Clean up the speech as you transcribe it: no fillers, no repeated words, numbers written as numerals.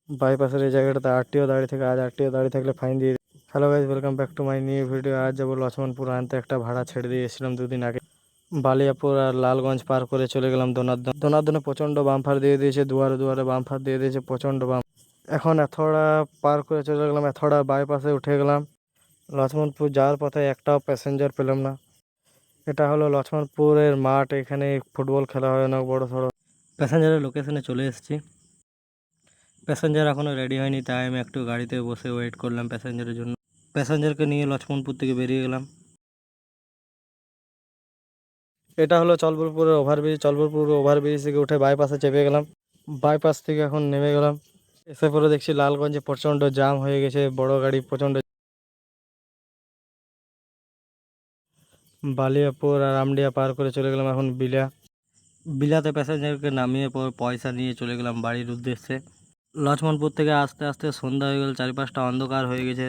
বাইপাসের এই জায়গাটাতে আরটিও দাঁড়িয়ে থাকে, আজ আরটিও দাঁড়িয়ে থাকলে ফাইন দিয়ে। Hello guys, welcome back to my new video. আজ যাবো লক্ষ্মণপুর আনতে, একটা ভাড়া ছেড়ে দিয়ে এসেছিলাম দুদিন আগে। বালিয়াপুর আর লালগঞ্জ পার করে চলে গেলাম দোনারদন। দোনারদনে প্রচণ্ড বাম্পার দিয়ে দিয়েছে, দুয়ারে দুয়ারে বাম্পার দিয়ে দিয়েছে, প্রচণ্ড বাম। এখন এথোড়া পার করে চলে গেলাম, এথোড়া বাইপাসে উঠে গেলাম। লক্ষ্মণপুর যাওয়ার পথে একটাও প্যাসেঞ্জার পেলাম না। এটা হলো লক্ষ্মণপুরের মাঠ, এখানে ফুটবল খেলা হয় অনেক বড় সড়ো। প্যাসেঞ্জারের লোকেশনে চলে এসেছি। প্যাসেঞ্জার এখনও রেডি হয়নি, তাই আমি একটু গাড়িতে বসে ওয়েট করলাম প্যাসেঞ্জারের জন্য। প্যাসেঞ্জারকে নিয়ে লক্ষ্মণপুর থেকে বেরিয়ে গেলাম। এটা হলো চলবুরপুরের ওভারব্রিজ। চলবুরপুর ওভারব্রিজ থেকে উঠে বাইপাসে চেপে গেলাম। বাইপাস থেকে এখন নেমে গেলাম। এসে পরে দেখছি লালগঞ্জে প্রচণ্ড জাম হয়ে গেছে, বড় গাড়ি প্রচণ্ড। বালিয়াপুর আর আমডিয়া পার করে চলে গেলাম এখন বিলাতে প্যাসেঞ্জারকে নামিয়ে পর পয়সা নিয়ে চলে গেলাম বাড়ির উদ্দেশ্যে। লক্ষ্মণপুর থেকে আস্তে আস্তে সন্ধ্যা হয়ে গেল, চারিপাশটা অন্ধকার হয়ে গেছে।